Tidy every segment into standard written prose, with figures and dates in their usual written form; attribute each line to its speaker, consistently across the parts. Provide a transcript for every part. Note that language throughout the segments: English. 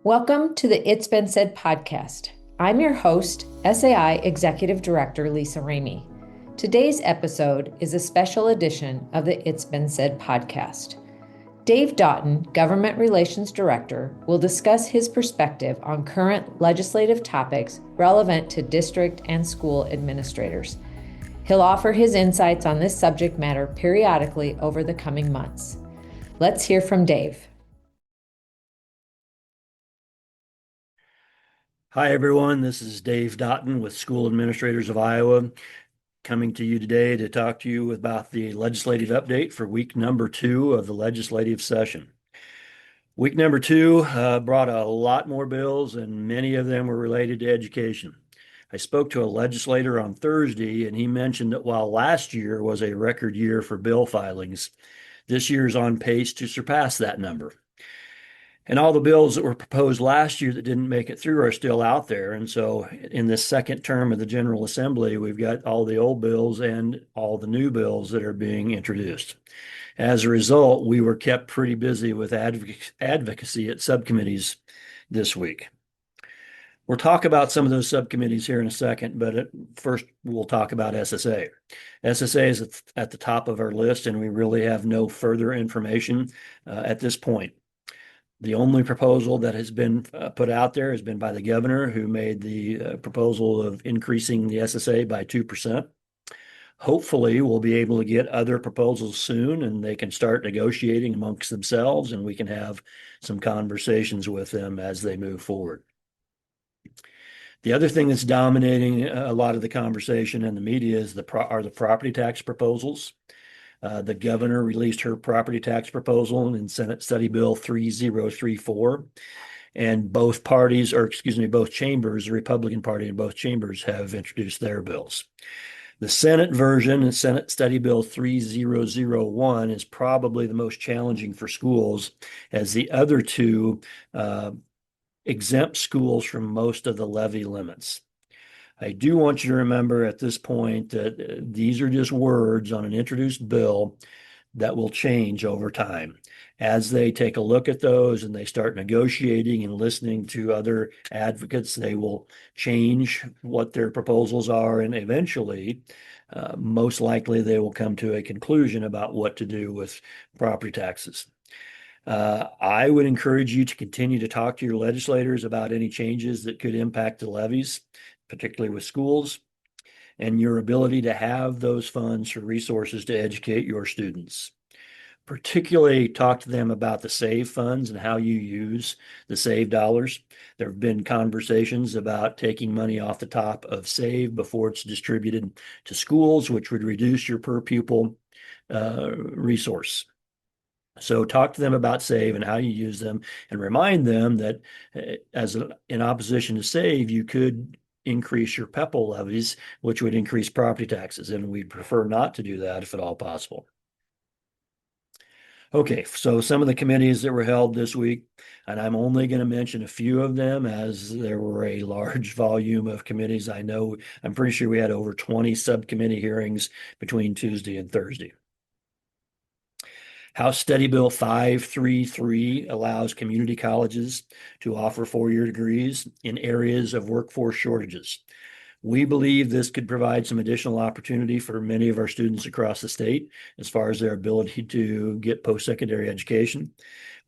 Speaker 1: Welcome to the It's Been Said podcast. I'm your host, SAI Executive Director Lisa Ramey. Today's episode is a special edition of the It's Been Said podcast. Dave Daughton, Government Relations Director, will discuss his perspective on current legislative topics relevant to district and school administrators. He'll offer his insights on this subject matter periodically over the coming months. Let's hear from Dave.
Speaker 2: Hi, everyone. This is Dave Daughton with School Administrators of Iowa, coming to you today to talk to you about the legislative update for week number 2 of the legislative session. Week number 2 brought a lot more bills, and many of them were related to education. I spoke to a legislator on Thursday, and he mentioned that while last year was a record year for bill filings, this year is on pace to surpass that number. And all the bills that were proposed last year that didn't make it through are still out there. And so in this second term of the General Assembly, we've got all the old bills and all the new bills that are being introduced. As a result, we were kept pretty busy with advocacy at subcommittees this week. We'll talk about some of those subcommittees here in a second, but first we'll talk about SSA. SSA is at the top of our list, and we really have no further information at this point. The only proposal that has been put out there has been by the governor, who made the proposal of increasing the SSA by 2%. Hopefully, we'll be able to get other proposals soon, and they can start negotiating amongst themselves, and we can have some conversations with them as they move forward. The other thing that's dominating a lot of the conversation in the media is the property tax proposals. The governor released her property tax proposal in Senate Study Bill 3034, and both chambers, the Republican Party in both chambers, have introduced their bills. The Senate version, Senate Study Bill 3001, is probably the most challenging for schools, as the other two exempt schools from most of the levy limits. I do want you to remember at this point that these are just words on an introduced bill that will change over time. As they take a look at those and they start negotiating and listening to other advocates, they will change what their proposals are, and eventually, most likely, they will come to a conclusion about what to do with property taxes. I would encourage you to continue to talk to your legislators about any changes that could impact the levies, particularly with schools, and your ability to have those funds for resources to educate your students. Particularly talk to them about the SAVE funds and how you use the SAVE dollars. There have been conversations about taking money off the top of SAVE before it's distributed to schools, which would reduce your per pupil resource. So talk to them about SAVE and how you use them, and remind them that in opposition to SAVE, you could increase your PEPAL levies, which would increase property taxes, and we'd prefer not to do that if at all possible. Okay, so some of the committees that were held this week, and I'm only going to mention a few of them as there were a large volume of committees. I'm pretty sure we had over 20 subcommittee hearings between Tuesday and Thursday. House Study Bill 533 allows community colleges to offer four-year degrees in areas of workforce shortages. We believe this could provide some additional opportunity for many of our students across the state as far as their ability to get post-secondary education.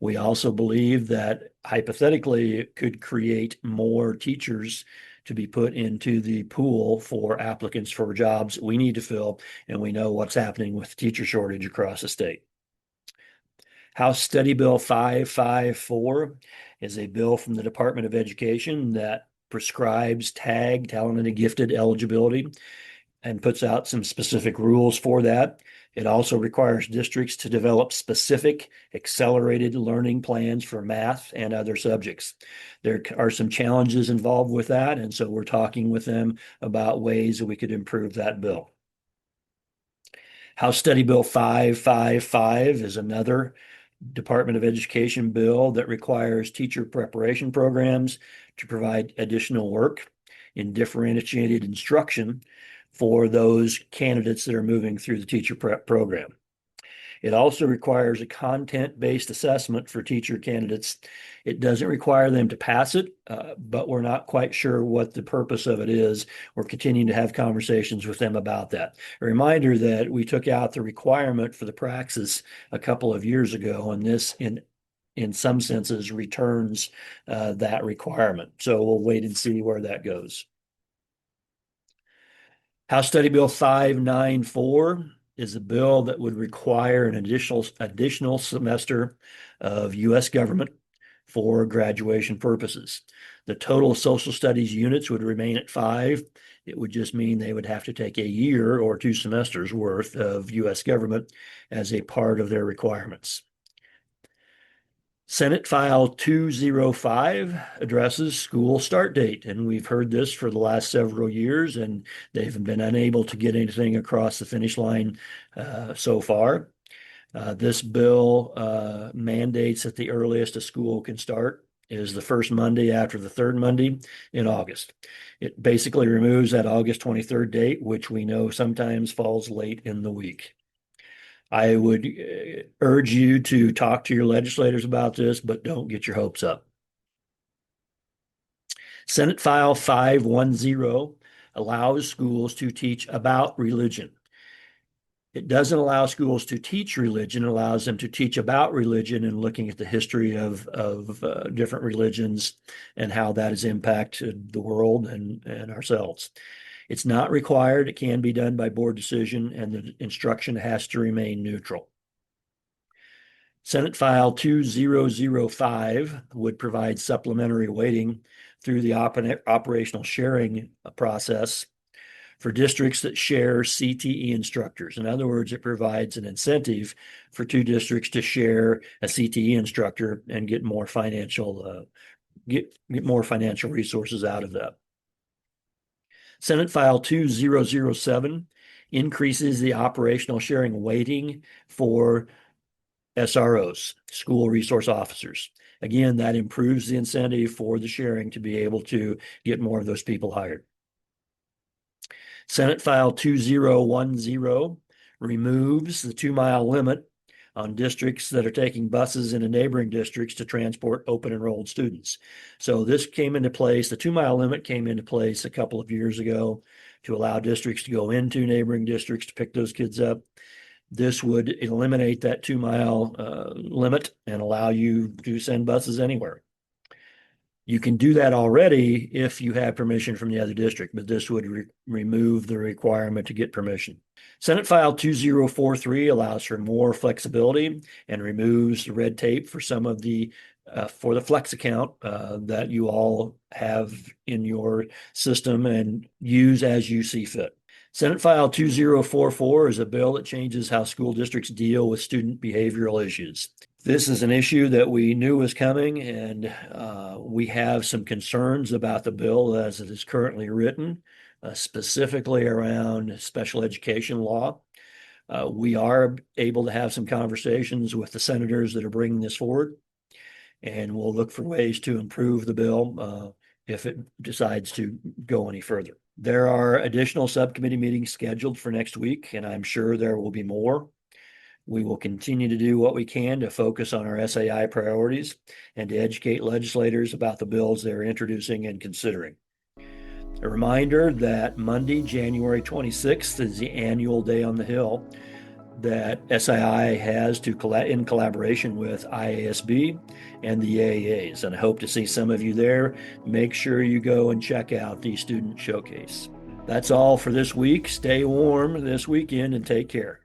Speaker 2: We also believe that hypothetically it could create more teachers to be put into the pool for applicants for jobs we need to fill, and we know what's happening with teacher shortage across the state. House Study Bill 554 is a bill from the Department of Education that prescribes TAG, talented and gifted eligibility, and puts out some specific rules for that. It also requires districts to develop specific accelerated learning plans for math and other subjects. There are some challenges involved with that, and so we're talking with them about ways that we could improve that bill. House Study Bill 555 is another Department of Education bill that requires teacher preparation programs to provide additional work in differentiated instruction for those candidates that are moving through the teacher prep program. It also requires a content-based assessment for teacher candidates. It doesn't require them to pass it, but we're not quite sure what the purpose of it is. We're continuing to have conversations with them about that. A reminder that we took out the requirement for the praxis a couple of years ago, and this in some senses returns that requirement. So we'll wait and see where that goes. House Study Bill 594 is a bill that would require an additional semester of U.S. government for graduation purposes. The total social studies units would remain at 5. It would just mean they would have to take a year or 2 semesters worth of U.S. government as a part of their requirements. Senate File 205 addresses school start date, and we've heard this for the last several years, and they've been unable to get anything across the finish line so far. This bill mandates that the earliest a school can start is the first Monday after the third Monday in August. It basically removes that August 23rd date, which we know sometimes falls late in the week. I would urge you to talk to your legislators about this, but don't get your hopes up. Senate File 510 allows schools to teach about religion. It doesn't allow schools to teach religion, it allows them to teach about religion and looking at the history of different religions and how that has impacted the world and ourselves. It's not required. It can be done by board decision, and the instruction has to remain neutral. Senate File 2005 would provide supplementary weighting through the operational sharing process for districts that share CTE instructors. In other words, it provides an incentive for 2 districts to share a CTE instructor and get more financial resources out of that. Senate File 2007 increases the operational sharing weighting for SROs, school resource officers. Again, that improves the incentive for the sharing to be able to get more of those people hired. Senate File 2010 removes the 2-mile limit on districts that are taking buses into neighboring districts to transport open enrolled students. So this came into place, the 2-mile limit came into place a couple of years ago to allow districts to go into neighboring districts to pick those kids up. This would eliminate that 2-mile limit and allow you to send buses anywhere. You can do that already if you have permission from the other district, but this would remove the requirement to get permission. Senate File 2043 allows for more flexibility and removes the red tape for some of the for the flex account that you all have in your system and use as you see fit. Senate File 2044 is a bill that changes how school districts deal with student behavioral issues. This is an issue that we knew was coming, and we have some concerns about the bill as it is currently written, specifically around special education law. We are able to have some conversations with the senators that are bringing this forward, and we'll look for ways to improve the bill if it decides to go any further. There are additional subcommittee meetings scheduled for next week, and I'm sure there will be more. We will continue to do what we can to focus on our SAI priorities and to educate legislators about the bills they're introducing and considering. A reminder that Monday, January 26th is the annual Day on the Hill that SII has in collaboration with IASB and the AAs. And I hope to see some of you there. Make sure you go and check out the student showcase. That's all for this week. Stay warm this weekend and take care.